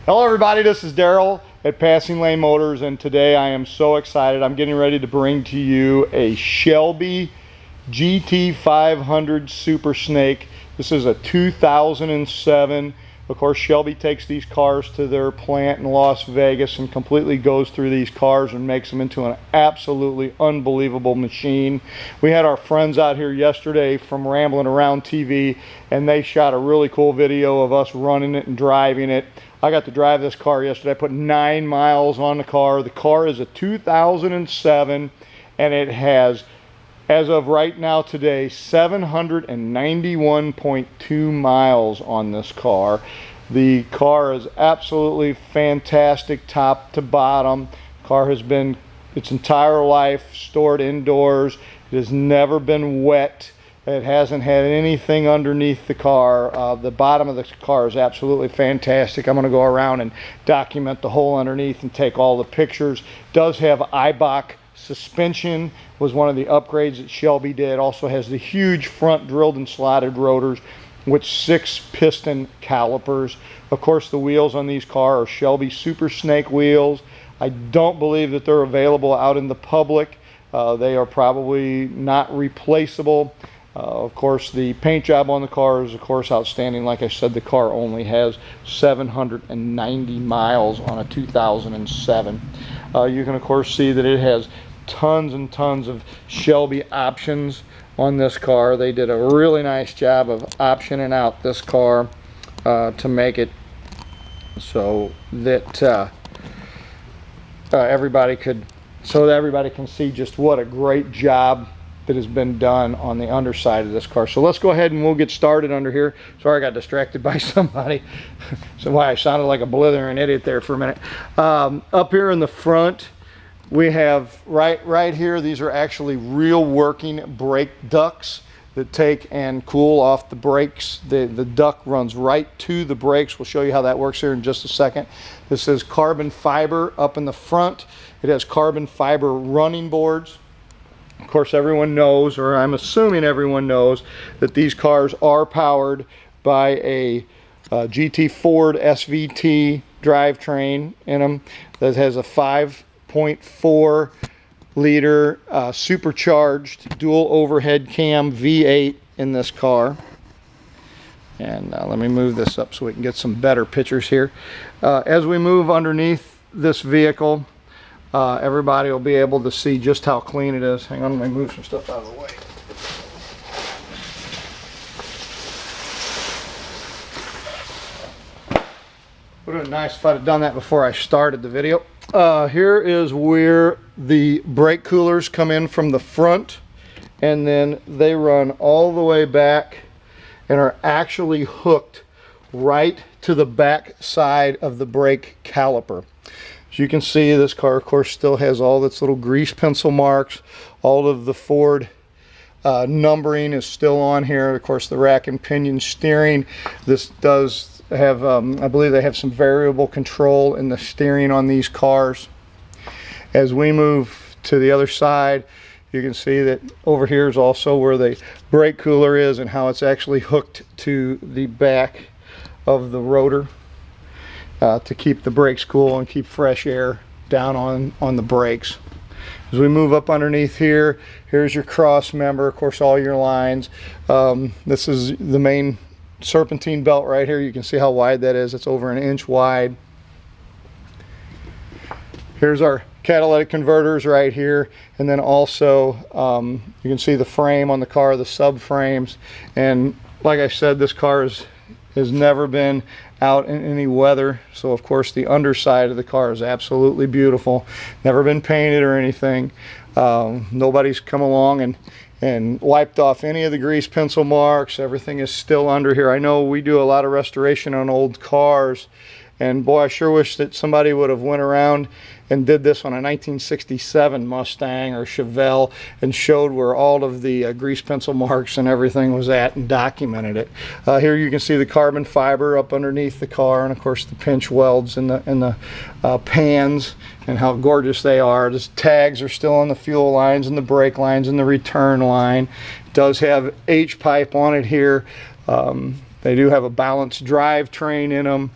Hello everybody, this is Daryl at Passing Lane Motors, and today I am so excited. I'm getting ready to bring to you a Shelby GT500 Super Snake. This is a 2007. Of course, Shelby takes these cars to their plant in Las Vegas and completely goes through these cars and makes them into an absolutely unbelievable machine. We had our friends out here yesterday from Rambling Around TV, and they shot a really cool video of us running it and driving it. I got to drive this car yesterday. I put 9 miles on the car. The car is a 2007, and it has, as of right now today, 791.2 miles on this car. The car is absolutely fantastic top to bottom. The car has been its entire life stored indoors. It has never been wet. It hasn't had anything underneath the car. The bottom of the car is absolutely fantastic. I'm going to go around and document the whole underneath and take all the pictures. It does have Eibach suspension, was one of the upgrades that Shelby did. Also has the huge front drilled and slotted rotors with 6 piston calipers. Of course, the wheels on these cars are Shelby Super Snake wheels. I don't believe that they're available out in the public. They are probably not replaceable. Of course, the paint job on the car is, of course, outstanding. Like I said, the car only has 790 miles on a 2007. You can, of course, see that it has tons and tons of Shelby options on this car. They did a really nice job of optioning out this car to make it so that everybody can see just what a great job that has been done on the underside of this car. So let's go ahead and we'll get started under here. Sorry, I got distracted by somebody. So why I sounded like a blithering idiot there for a minute. Up here in the front, we have right here, these are actually real working brake ducts that take and cool off the brakes. The duct runs right to the brakes. We'll show you how that works here in just a second. This is carbon fiber up in the front. It has carbon fiber running boards. Of course, everyone knows, or I'm assuming everyone knows, that these cars are powered by a GT Ford SVT drivetrain in them that has a 5.4 liter supercharged dual overhead cam V8 in this car. And let me move this up so we can get some better pictures here. As we move underneath this vehicle, everybody will be able to see just how clean it is. Hang on, let me move some stuff out of the way. Would have been nice if I'd have done that before I started the video. Here is where the brake coolers come in from the front, and then they run all the way back and are actually hooked right to the back side of the brake caliper. As you can see, this car, of course, still has all its little grease pencil marks. All of the Ford numbering is still on here. Of course, the rack and pinion steering. This does have, I believe they have some variable control in the steering on these cars. As we move to the other side, you can see that over here is also where the brake cooler is and how it's actually hooked to the back of the rotor. To keep the brakes cool and keep fresh air down on the brakes. As we move up underneath here, here's your cross member, of course, all your lines. This is the main serpentine belt right here. You can see how wide that is. It's over 1 inch wide. Here's our catalytic converters right here, and then also you can see the frame on the car, the subframes. And like I said, this car has never been out in any weather, so of course the underside of the car is absolutely beautiful. Never been painted or anything. Nobody's come along and wiped off any of the grease pencil marks. Everything is still under here. I know we do a lot of restoration on old cars, and boy, I sure wish that somebody would have went around and did this on a 1967 Mustang or Chevelle and showed where all of the grease pencil marks and everything was at and documented it. Here you can see the carbon fiber up underneath the car, and of course the pinch welds and the pans and how gorgeous they are. The tags are still on the fuel lines and the brake lines and the return line. It does have H-pipe on it here. They do have a balanced drive train in them.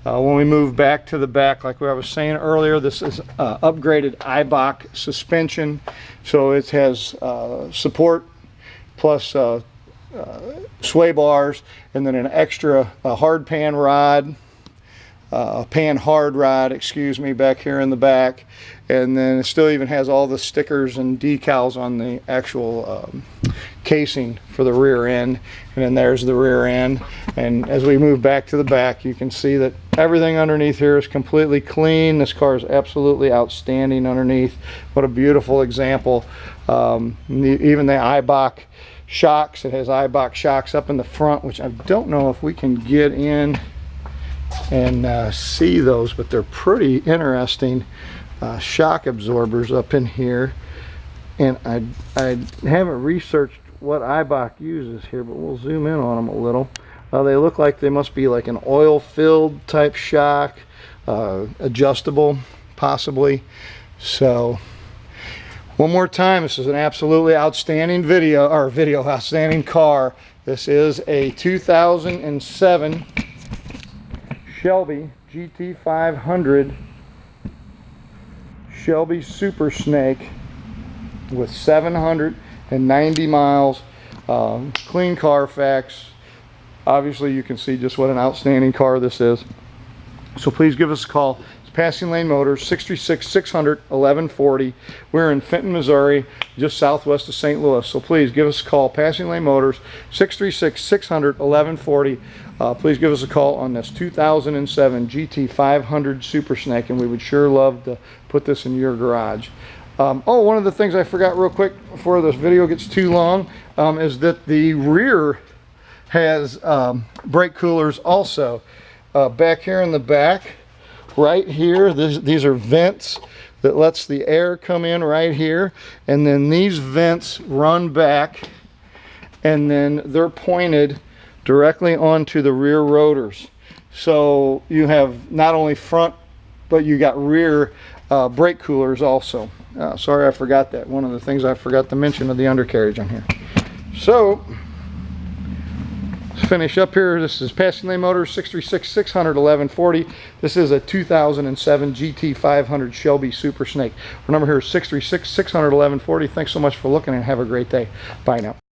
When we move back to the back, like I was saying earlier, this is upgraded Eibach suspension. So it has support plus sway bars, and then an extra hard pan rod, pan hard rod, excuse me, back here in the back. And then it still even has all the stickers and decals on the actual casing for the rear end. And then there's the rear end. And as we move back to the back, you can see that everything underneath here is completely clean. This car is absolutely outstanding underneath. What a beautiful example. Even the Eibach shocks, it has Eibach shocks up in the front, which I don't know if we can get in and see those, but they're pretty interesting. Shock absorbers up in here, and I haven't researched what Eibach uses here, but we'll zoom in on them a little. They look like they must be like an oil filled type shock, adjustable possibly. So one more time, this is an absolutely outstanding outstanding car. This is a 2007 Shelby GT500 Shelby Super Snake with 790 miles, clean Carfax. Obviously you can see just what an outstanding car this is. So please give us a call. It's Passing Lane Motors, 636-600-1140. We're in Fenton, Missouri, just southwest of St. Louis. So please give us a call. Passing Lane Motors, 636-600-1140. Please give us a call on this 2007 GT500 Super Snake, and we would sure love to put this in your garage. One of the things I forgot real quick before this video gets too long is that the rear has brake coolers also. Back here in the back, right here, these are vents that lets the air come in right here, and then these vents run back, and then they're pointed directly onto the rear rotors. So you have not only front, but you got rear brake coolers also. Sorry I forgot that. One of the things I forgot to mention of the undercarriage on here. So let's finish up here. This is Passing Lane Motors, 636-600-1140. This is a 2007 GT500 Shelby Super Snake. Our number here is 636-600-1140. Thanks so much for looking, and have a great day. Bye now.